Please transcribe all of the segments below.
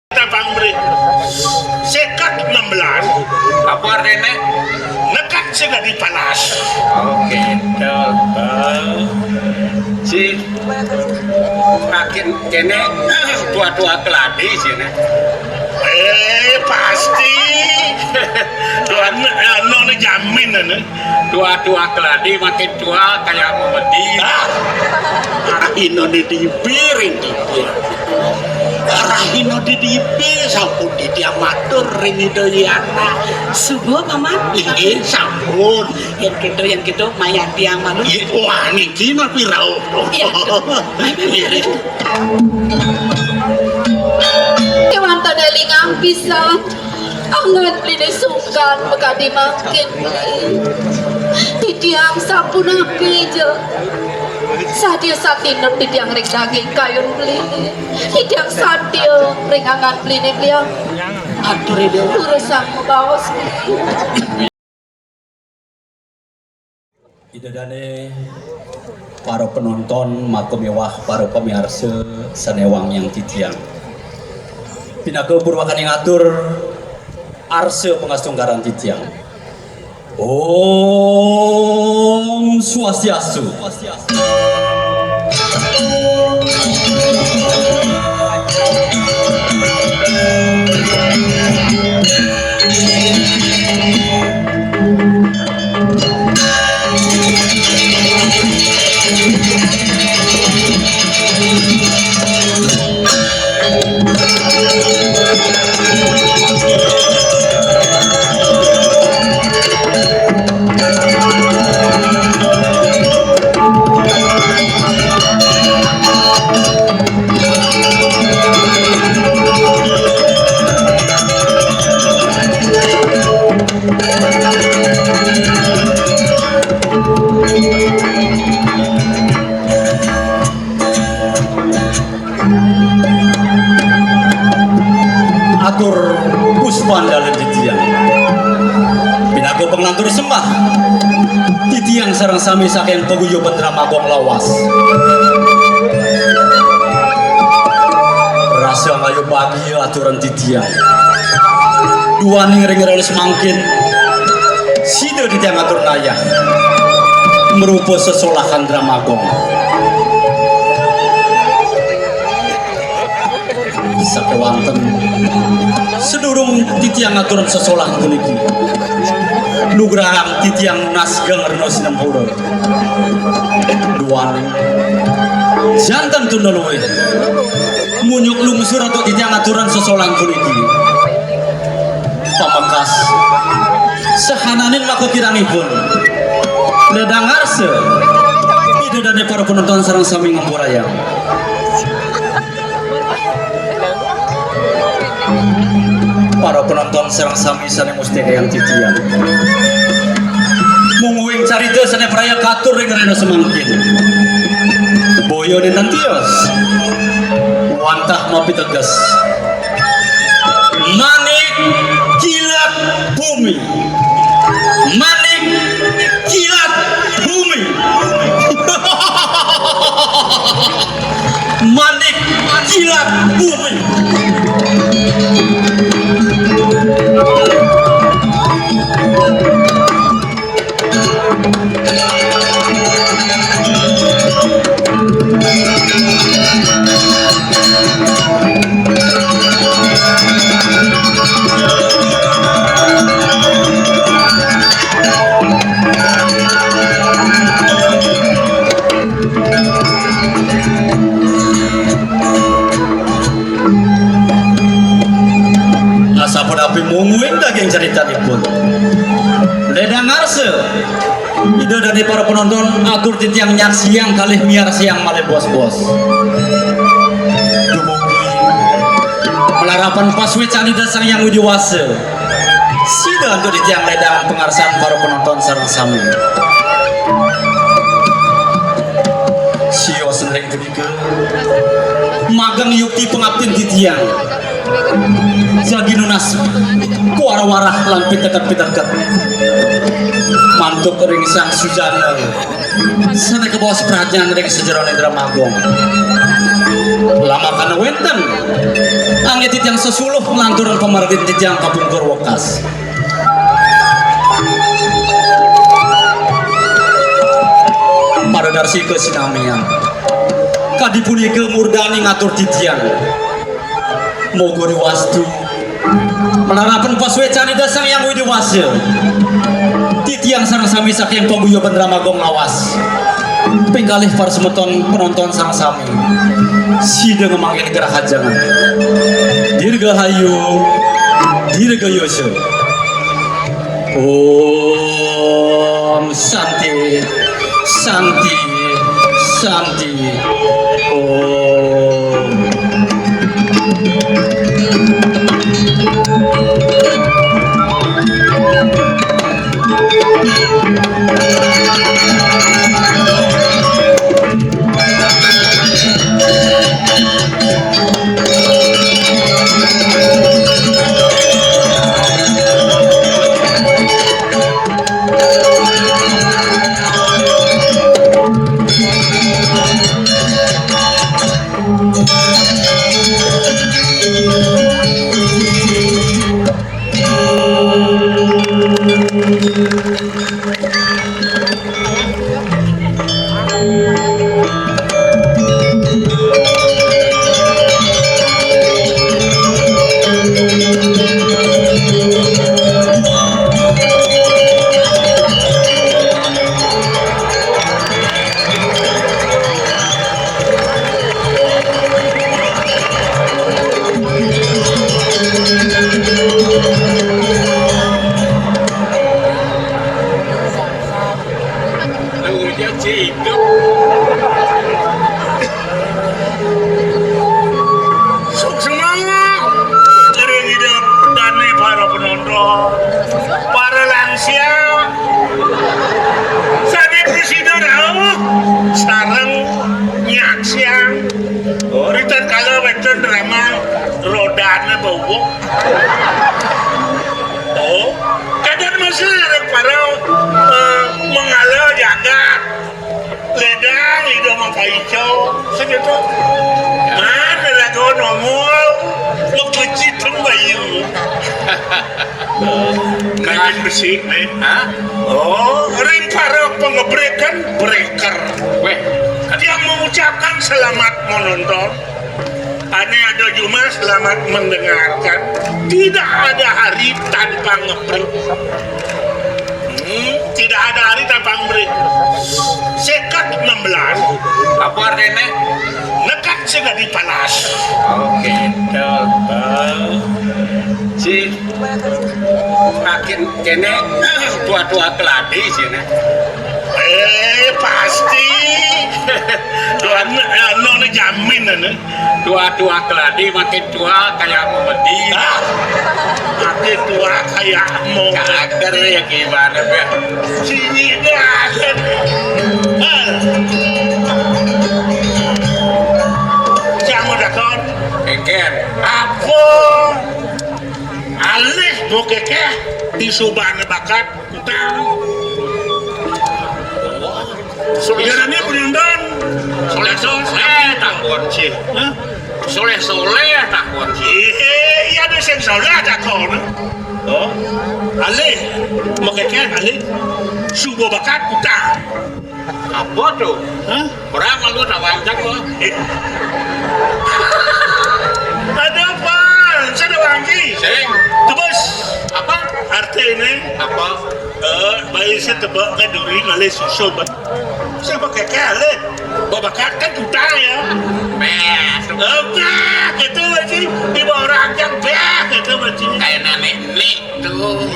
Tabang beri sekat 16 Apa artinya? nekat sudah dipanas. Oke, si makin kene tua-tua keladi sini. Pasti nona jamin ane. Tua-tua keladi makin tua kayak memedi. Arahino di piring Arahino di sampun di amatur ring Doyana. Subuh paman. Iya sampun. Yang gitu mayat tiang malu. Wah niki mah pirau. Kewanto delingang pisan angan beli sungkan bekadi makin di tiang sampun api je sadia satinep di tiang ring daging kayun beli di tiang sadia ring angan beli nih beliau Atur itu. urusan membawas Idadane para penonton maku mewah para pemirsa sanewang yang titiang pinaka purwakan yang atur arse pengasunggaran titiang. Om Swastiastu. Atur puspan dalam titiang pinaku pengantur sembah titiang sarang sami saking paguyuban Ramagong lawas rasa ngayu bahagia aturan titiang dua ning ring semangkin sida titiang atur naya merupa sesolahan Ramagong sakewanten sedurung titiang aturan sesolah puniki nugrahang titiang nasgang reno sinempura duane jantan tunda luwe munyuk lungsur atau titiang aturan sesolah puniki pamangkas sehananin laku kirangipun ledang arse ide dan para penonton sarang sami ngampurayang para penonton serang sami sane mustaka yang titian munguing carita sane praya katur ring rena semangkin boyo dan tios wantah mapi tegas manik kilat bumi manik kilat bumi manik kilat bumi. Asapun api munguin daging caritanipun ledang arse ide dari para penonton atur titiang nyak siang kalih miar siang malih bos-bos dumugi melarapan paswe candi dasar yang widiwase sida untuk titiang ledang pengarsan para penonton sareng sami sio senreng kedike magang yukti pengabdin titiang jagi nunas kuara-warah lan pitekat-pitekat mantuk ring sang sujana sana ke bawah perhatian ring sejarah Indra Magong lama kana wenten datang titik yang sesuluh lanturan pemerintah titik yang kapungkur wokas. Pada darsi ke sinamian kadipuni ke murdani ngatur titian mogori wastu menarapan paswe cani dasang yang widi wasil titiang sarang sami saking pangguyo bendrama gong lawas penggalih para semeton penonton sarang sami sida ngemangin gerah hajangan dirgahayu dirgayosyo Om Santi Santi Santi Om. Kain besi, ring para pengebrekan breaker. Dia mengucapkan selamat menonton. Hanya ada cuma selamat mendengarkan. Tidak ada hari tanpa ngebrek. Tidak ada hari tanpa ngebrek. Sekat 16. Apa artinya? Nekat sudah dipanas. Oke, si makin kene tua-tua keladi sini. Pasti. Nona jamin ane. Tua-tua keladi makin tua kayak memedi. Makin tua kayak mau. Karakter ya gimana ya? Sini dah. Kamu dah kon. Eken. Apa? Alih bokekeh di subana bakat utang. Soalnya penonton Soleh takut sih. Soleh takut sih. Iya ada yang soleh takut. Oh, alih bokekeh alih subuh bakat utang. Apa tuh? Berapa lu tak wancang lo? Ada apa? Saya ada wangi. Sing. Tebus. Apa? Artinya Apa? bayi saya tebak ke duri ngalih susul. Saya pakai kali. Babakat kan utang ya. Bes. Bah, itu masih di bawah ranjang. Bah, itu masih. Kayak nenek tuh.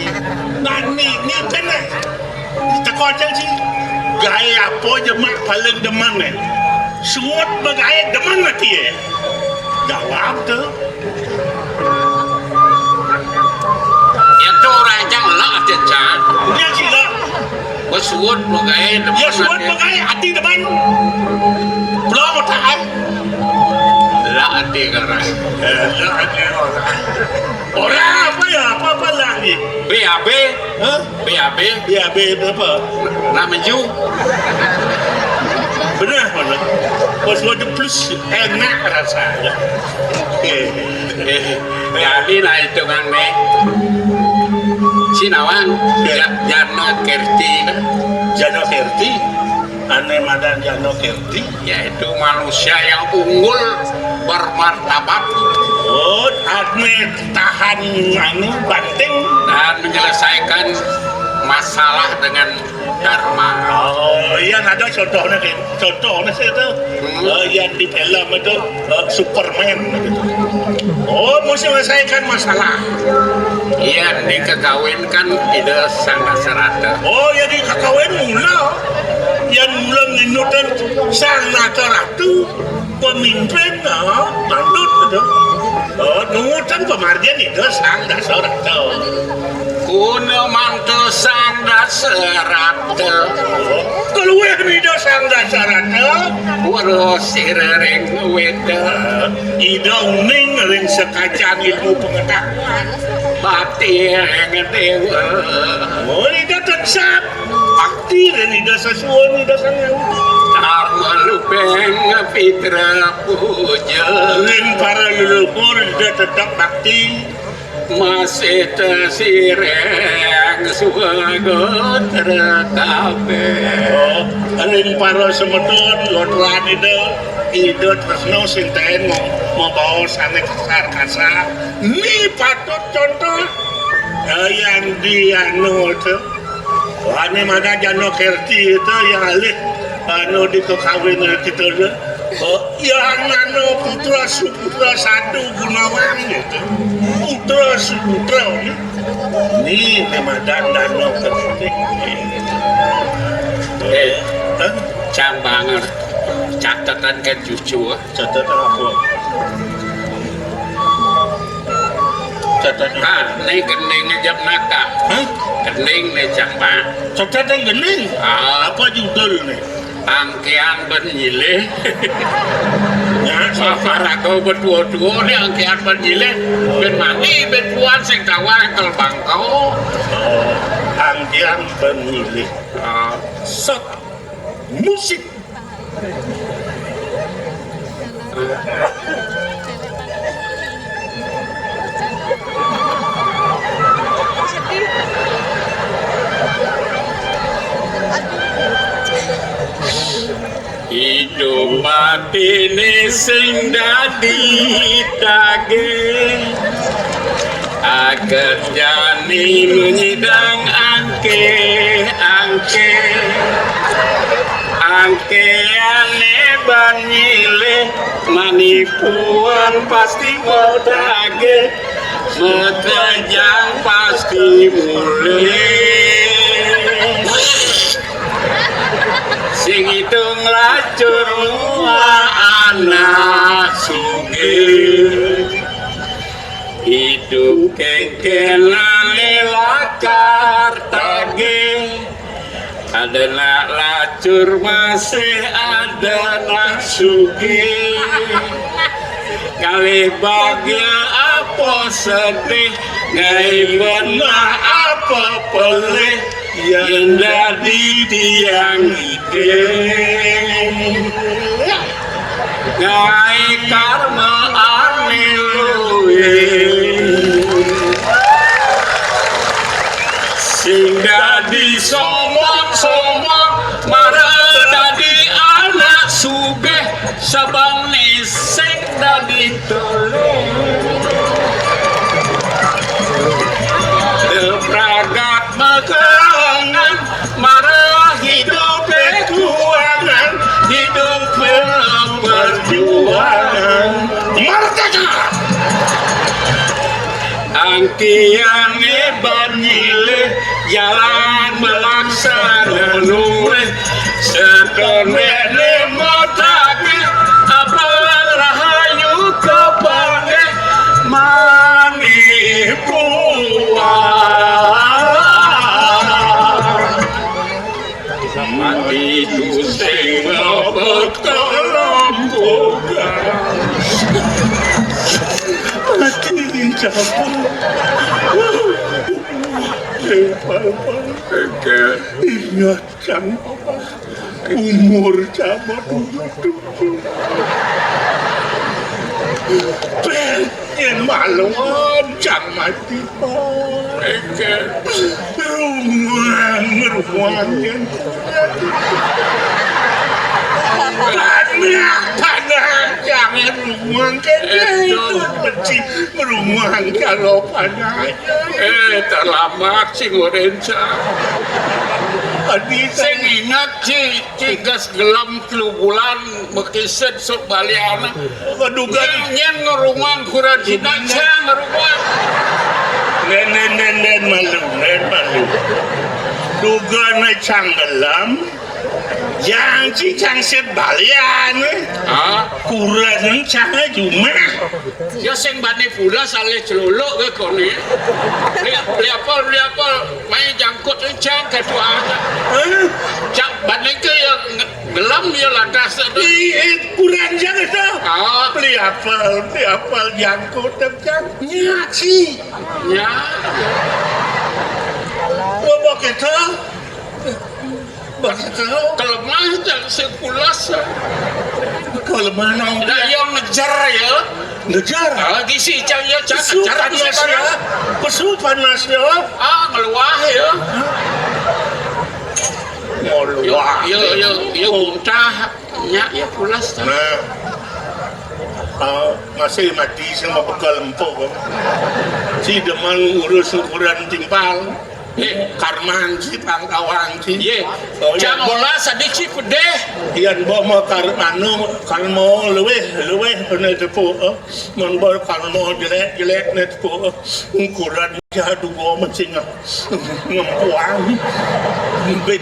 Ini kena. Tekor sih. Gaya apa jemak paling deman nih. Suat bergaya deman mati ya. Jawab tuh. Itu ranjang lah aja cak. Dia sila. Bersuut bergaya depan. Ya suat bergaya hati deman. Belum mau tahan. Lah hati kerana. Orang apa ya? Apa lagi? BAB. Hah? BAB. BAB apa? Nak menju. Benar mana? Bos waduh plus enak rasanya. Jadi lah itu kan nih. Sinawan, Jano Kerti, Jano Kerti, aneh madan Jano Kerti. yaitu manusia yang unggul bermartabat Oh, aneh tahan anu banteng. dan menyelesaikan masalah dengan dharma. Oh, iya ada contohnya kan. Contohnya saya itu yang di film itu Superman gitu. Oh, mesti menyelesaikan masalah. Iya, dikekawinkan ide sang Dasarata. Oh, ya di kakawin mula. Yang mula nginutan sang ratu pemimpin bandut gitu. Oh, nungutan pemargian itu sang Dasarata. Kuno mantu sang Dasarata. Keluar itu sang Dasarata. Urus sirering weda. Idong ning ring sekajang ilmu pengetahuan. Bakti yang dewa. Oh, ini tetap bakti dan ini sesuatu ini sangat. Dharma lupeng fitra puja. Ring para leluhur dia tetap bakti. Masih tersireng suaga terkabe. Oh, ring para semeton lodran itu tresno sinten mau bawa sana kesar kasar. Ini patut contoh yang dia itu. Ane mana Jano Kerti itu yang alih anu di kekawin kita tu. Yang anu putra suputra satu Gunawan itu. Putra suputra ni memang Jano Kerti. Cambangan catatan kan cucu. Catatan apa? Catatan Kan, ini gening jam naka. Hah? Gening nih cambang. Catatan gening? Apa judul nih? Angkean benyile. Ya, Safarago berdua-dua nih angkean benyile. Ben mani, ben puan sing tawang kel bangkau. Anggian pemilih Sok musik. Hidup mati ni sing dadi tage. Agar jani menyidang angke ane banyile manipuan pasti mau dage metajang pasti mulai sing hitung lacur anak sugih hidup kengkelan lakar tage ada nak lacur masih ada nak sugih kali bahagia apa sedih ngai benar apa pelih yang jadi tiang ide ngai karma ane luwe sing dadi somong-somong marah dadi anak sugih sabang ni sing dadi tolong pragat mekelangan marah hidup kekuangan hidup perjuangan merdeka angkian banyile jalan melaksana nuwe setone motake apa rahayu kepange manipuan mati tu sing bertolong Mati dicampur. Ingatkan umur sama duduk pengen maluan jang mati ruang tanah jangan ruang itu benci ruang kalau panahnya terlambat si Gorenca Adi sing ingat cigas gelam 3 bulan bekiset sok baliana keduga nyen ngerumang kurang cina cang ngerumang nen malu duga na canggelam yang cicang sebalian kurang cangga cuma ya sing bani pula saleh celuluk ke koni liapal main jangkut cang kedua cang bani ke yang gelam ya lantas kurang jangan tau liapal jangkut cang nyaci ya begitu kelemah jang sekulas kalau mana ada yang ngejar ya ngejar lagi si cang ya cang pesu ngejar panas ya ngeluah ya ngeluah ya muntah ya pulas nah masih mati sama bekal empuk si deman urus ukuran timpal karman si pangkawang si jangan olah sadiki pedeh Ian bawa karmanu karmo luweh kena tepuk membor karmo jelek net tepuk ukuran jadu bawa mencing ngempuang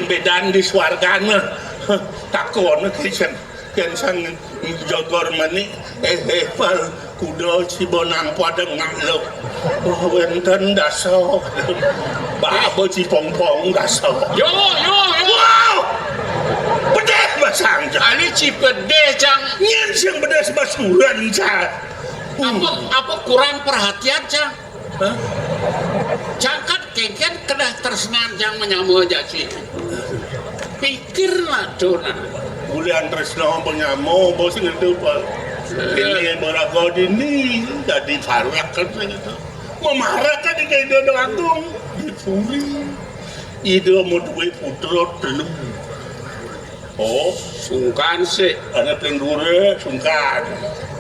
bedan di swargana takon kisen kensan jogor mani pal kudo si bonang padang ngalok wenten daso babo si pong daso yo wow pedeh basang ali ci pedeh cang nyen sing pedes basuran ca apa kurang perhatian cang cangkat kengken kena tersenan cang menyamu aja sih pikirlah dona bulan tresno penyamu bos ngerti pak ini beragod ini jadi farak kan itu memarah kan di kayak dodo agung dipuri ide mau duwe putra telu oh sungkan sih ada pendure sungkan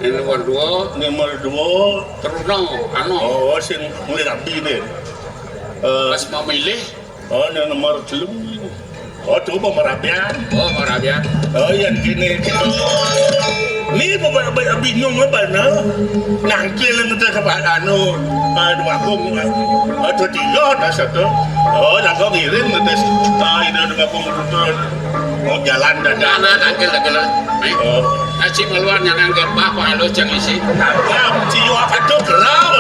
nomor 2 teruno anu oh sing mulai rapi deh pas mau milih oh nomor telu oh coba merapian Marabian oh yang gini ni beberapa bingung apa nangkil kita sebab anu dua kong atau 3 dah satu oh dah kau ngirim kita itu dua kong betul oh jalan dah anak nangkil lah oh aci meluar yang nangkil bapak lo cang isi nangkil ciu apa tu kelau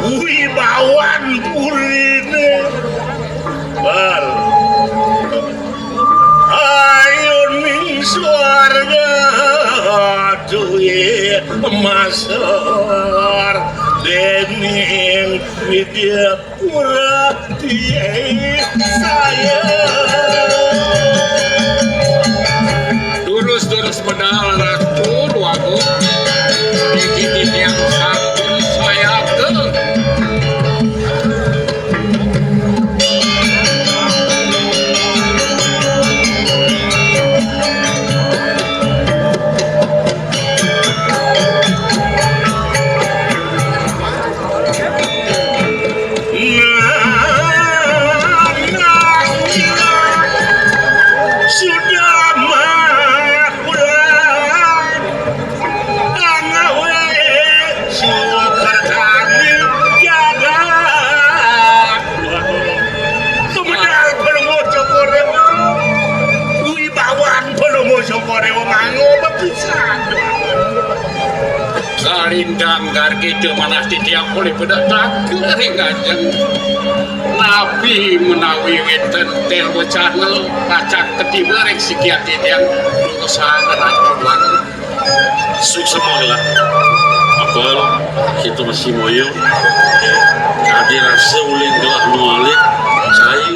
wibawan purine bal ayo ning swarga duwe masar dening widya murati saya durus pedal ratu duaku titik yang satu saya ke Kalindang gargi itu mana titiang boleh bedak lager ngajeng Nabi menawi weten tel channel pacak ketiba rek sikiat titiang usaha ngeracuan sukses lah apel kita masih moyo jadi rasa uling gelah nualik saya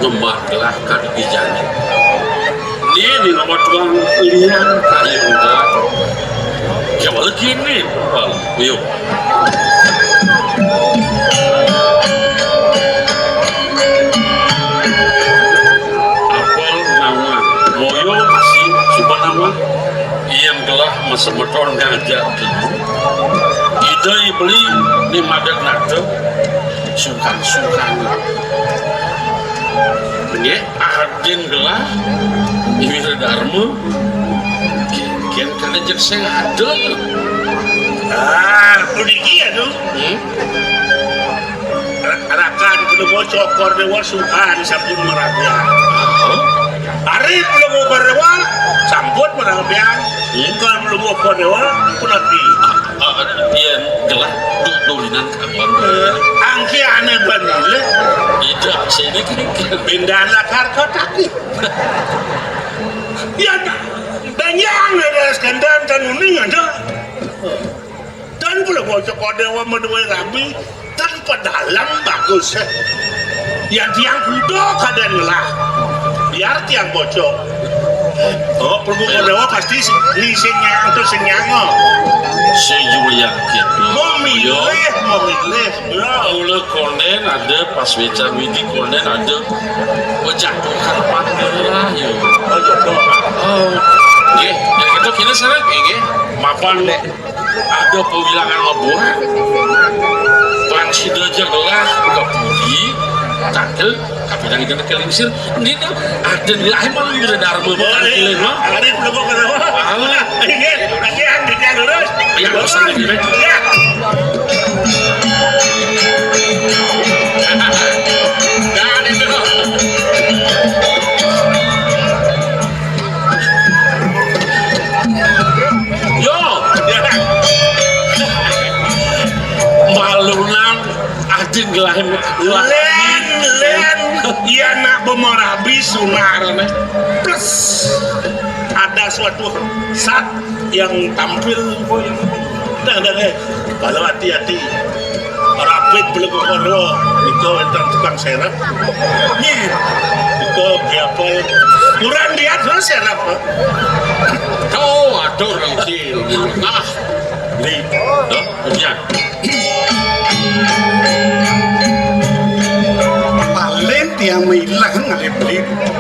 ngembah gelah kan bijani ini di nomor tuang lihat kayu enggak ya malah gini yuk apel nama moyo masih sumpah nama yang gelah mesemeton ngajak ide beli di madak nate sungkan ini adin gelah ini dharma kian kana jek saya ada Uniki ya tuh rakan kudu mau cokor dewa suhan sampun merabian hari belum mau berdewa sampun merabian kalau belum mau berdewa punapi dia gelah dolinan kapan angki aneh bener tidak sini kan pindahan lakar kotaki ya banyak ada skandal dan uning ada dan belum mau cokor dewa menuai rabi tanpa dalam bagus yang tiang kudo kadang lah biar tiang bocok oh perlu dewa pasti lisingnya atau senyango saya juga yakin mau milih ya Allah konen ada pas beca widi konen ada jatuh harapan lah ya oh ya kita kini sekarang ini mapan deh ada pewilangan ngebuat pan sida jagalah ke pudi takel kapitan ikan kelingsir ini tuh ada di lain malu udah dharma bukan kilin mah hari belum mau kenapa ini lagi andiknya lurus ya bosan lagi ya dan itu yo malunan adin gelahin len iya nak bemorabi sunar plus ada suatu saat yang tampil dan kalau hati-hati rapid belum kono itu entar tukang serap nih itu berapa kurang dia terus serap oh ada orang kecil nah nih punya paling dia hilang ngalih beli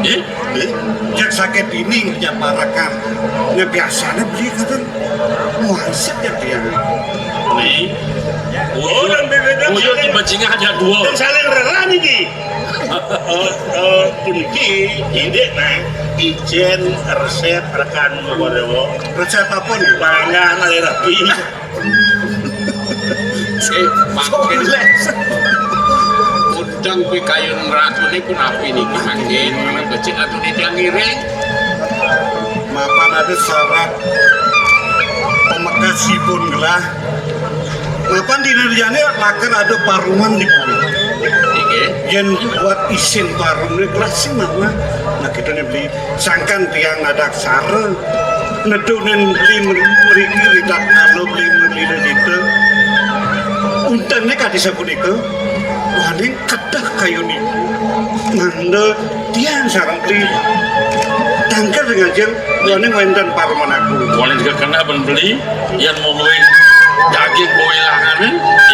eh jak sakit ini kerja parakan nggak biasanya beli kan muasib ya dia nih oh dan beda Uyo di bajingan ada dua dan saling rela nih ki puniki ide nah ijen resep rekan modewo resep apa nih pangan ale rapi makin udang kui kayu ratu ini pun api nih angin mana becik atau di tiang ngiring mapan ada syarat pemekas sipun gelah mapan di Indonesia laker ada parungan di bumi oke yang buat isin parung ini gelas sih mama nah kita nih beli sangkan tiang ada sare nedunin beli meriki ridak kalau beli itu untangnya kadi sabun itu waning kedah kayu nih nanda tiang sarang beli tangkar dengan jeng waning wendan paruman aku boleh juga kena beli yang mau ngomongin daging boilangan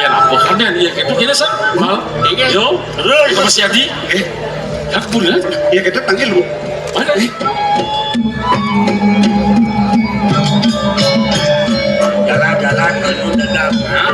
yang apa kan dia gitu kita sah mal yo terus masih adi kan bulan ya kita tanggil lu mana jalan-jalan udah dapat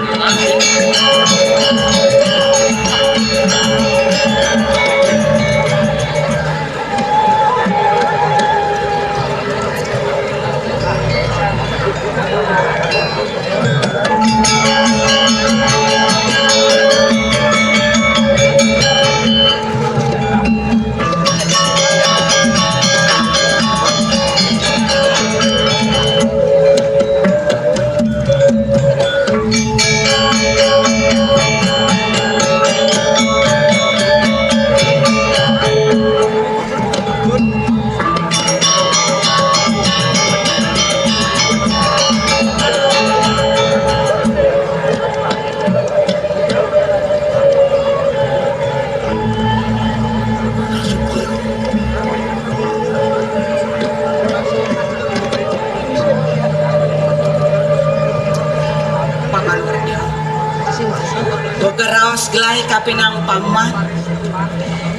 gelai kapinang paman.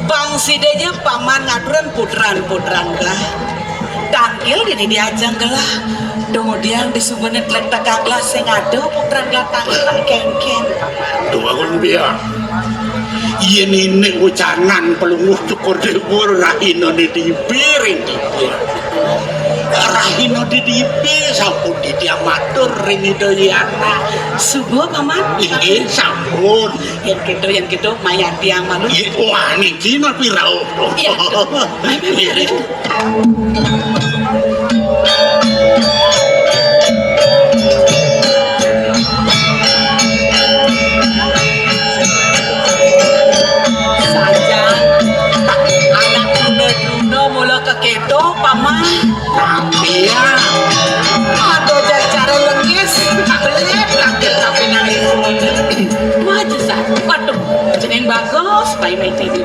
Pangsidenya paman ngaturan putran gelah. Tangkil gini diajang gelah. Kemudian disubenet letak gelas sing ada putran gelah tangkil kengken. Tuh aku biar. Iya ini ucanan pelunguh cukur debur rahino di piring rahino di sampun di diamatur rini doyana Subuh paman. ini sampun Yang gitu mayan tiang malu. wah niki napi rauh Iya. Kekedo paman iya atau cara lengis belet lagi tapi nangis maju sah waduh jeneng bagus bayi main TV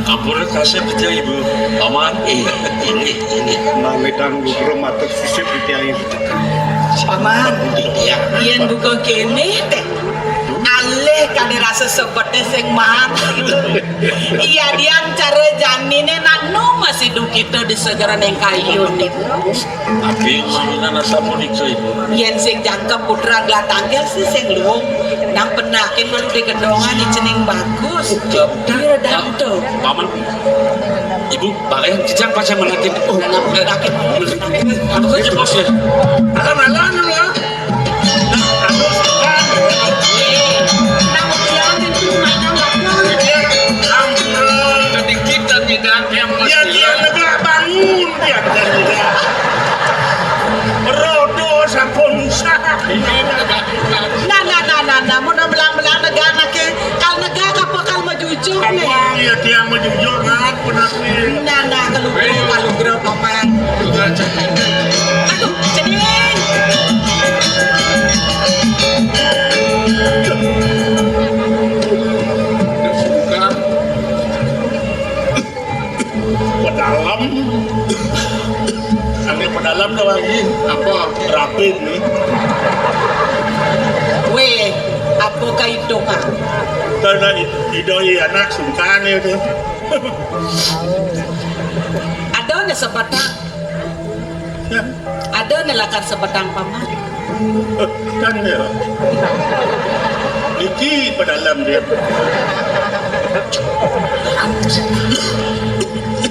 Kapur kasih percaya ibu. Paman. ini Namitan gugro matur sisip ditiai. paman iya yen buka kene teh alih kade rasa seperti sing mati iya dian cara janine nanu masih dukito di segera neng kayu nih Tapi sina nasa punika ibu. yen sing jangkep putra gelah tangkel sih sing luwung nang penakin malu di gendongan di cening bagus dia danto Paman. Ibu balai jejak pasang menakin. oh nang penakin Apa saja bos ya? alam ya Jadi kita tidak yang dia negara bangun dia negara rodo sampun sah nah mudah belang negara ke kal negara apa kal majuju nih iya dia menjunjungan penakwi nah kalau gerok paman aduh cening pedalam aneh pedalam dah lagi apa rapid nih weh apa kaitu kak karena idoi anak sungkan itu ada nih sepatang ada nih lakan sepatang paman kan ya Niki pedalam dia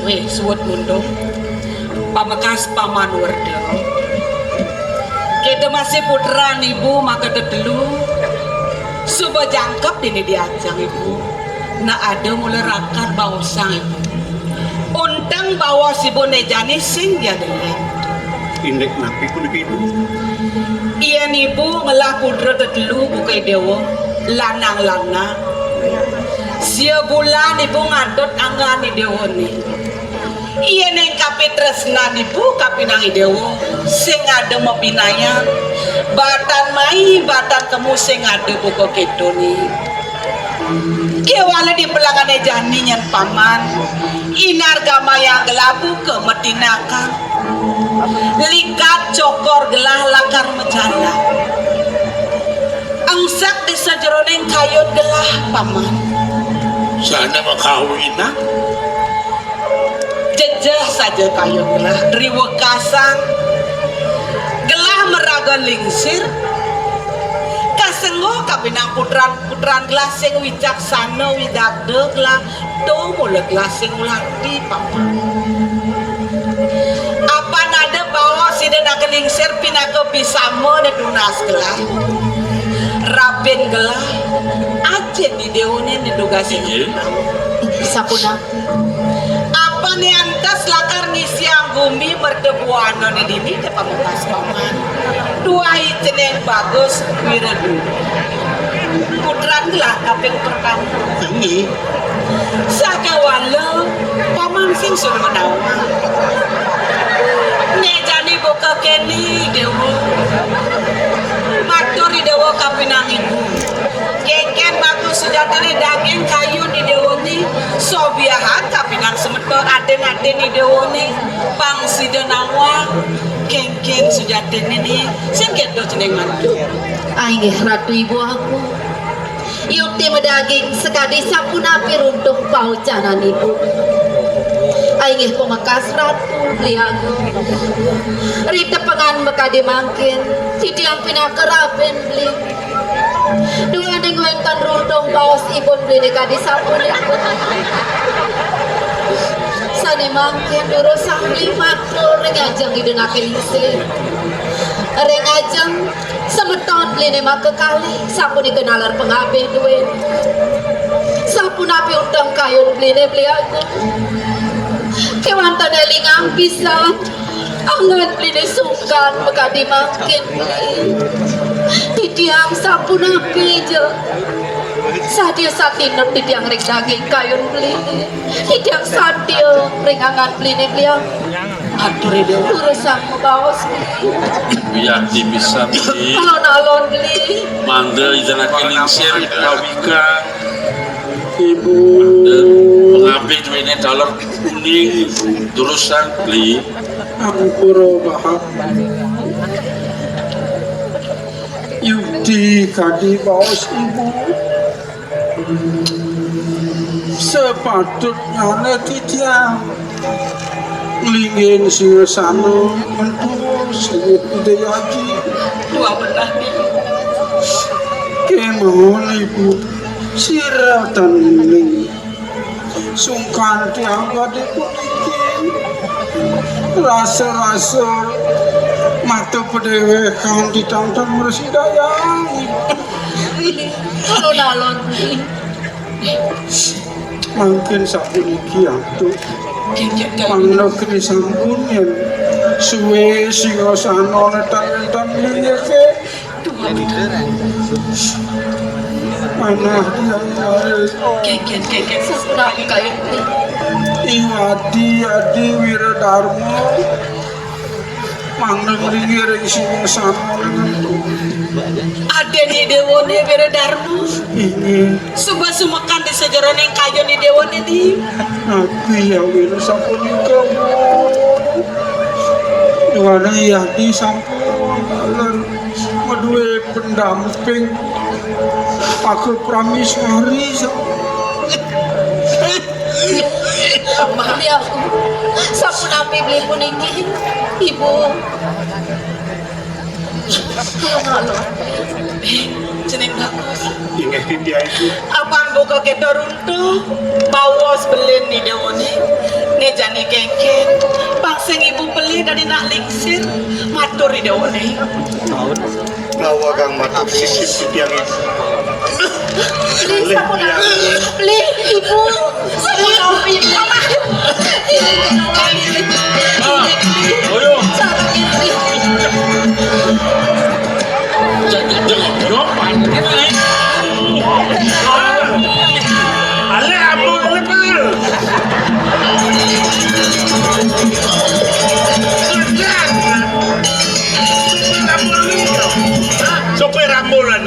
weh suwut mundo pamakas paman warda kita masih putra ibu maka dulu subuh jangkep ini diajang ibu nah ada mulai rakat bawa sang ibu untang bawa si bonejani sing dia dulu Indek napi pun ibu. iya ibu ngelah putra dulu bukai dewa lanang sia bulan ibu ngadot anggan ni dewa ni iya neng kapi tresna ibu kapi nang dewa sing ada mau pinaya batan mai batan kamu sing ada buka kedo ni kia wala di pelangane jani nyan paman inar gama yang gelabu ke metinakan likat cokor gelah lakar menjala angsak di sajeroneng kayut gelah paman sana makawinan jejah saja kayut gelah riwa kasang gelah meraga lingsir kasengo kapinang putran gelah sing wicaksana widagde gelah do mulai gelah sing ulati paman apa nada bawa sida nak lingsir pinaka bisamo na tunas gelah rapin gelah aja di deone di dugasi Sapuna. apa nih antas lakar ngisi anggumi merdebuana nih dini ke pamukas paman dua iceneng bagus wiradu putran gelah kaping pertama ini sakawala paman sing sudah menawa nyejani buka keni dewa maturi dewa kapinang ibu keken bagus sudah tadi daging kayu di dewa ni sobiahan kapinang semetor aden-aden di dewa ni pangsi denawa keken sudah tadi ni singket do jeneng mantu Ainggih ratu ibu aku. Yung ti madaging sekadi sapunapi runtuh paucanan ibu. Aingih pumakasratu liago. Rita pangan makadi mangkin. Titi ang pinakarapen beli. Dua nengwentan runtuh paus ibon beli kadi sapun ibu. Sani mangkin duro sangli makro rengajang idunakin isi. Rengajang semeton beli nema kekali sapun ikenalar pengabih duit. Sapun api utang kayun beli aku. Kewan taneling ang bisa angan beli sungkan bekadi makin beli. Titiang sapun api je. Sadia satinot titiang rek daging kayun beli. Titiang sadia rengangan beli aku. Atur ide urusan bawas biar bisa beli alon-alon beli. mandel izana kelingsir kawika Ibu mengambil duitnya dolar kuning terusan beli Ampuro bahap Yukti kadi bawas ibu sepatutnya netitia lingin singasana mentur singit udayaji Dua belah ni. kemahon ibu siratan ling sungkan tiang gade kulikin rasa-rasa mata pedewe kan ditantang bersidayang Alon-alon beli. mungkin sapuniki atu mangnegeri sampun yen suwe singasana letan-letan liyeke manah Keken. Sapunapi kayun beli. Iwadi adi Wiradharma mangnegeri ring singasana Ada ni dewa ni Wiradharma. ingin Suba sumakan di sejarah yang kayu ni dewa ni di. Nabi ya wira sapunika Iwana Yadi sampun alar maduwe pendamping aku prameswari Beli aku. Sapunapi beli puniki. Ibu. Alon-alon beli. Jeneng bagus. ingat dia itu Abang buka kita runtuh. Bawas beli ni dewa ni. Ni jani keken. Pangseng ibu beli dari nak lingsir. Matur ni dewa ni. lawa kang matuk sisip yang itu Beli sapunapi. Beli ibu. Sapunapi beli. Ini kenali. ayo Sarangin beli. jangan dopan Ale abu lepas. Sopir ambulan.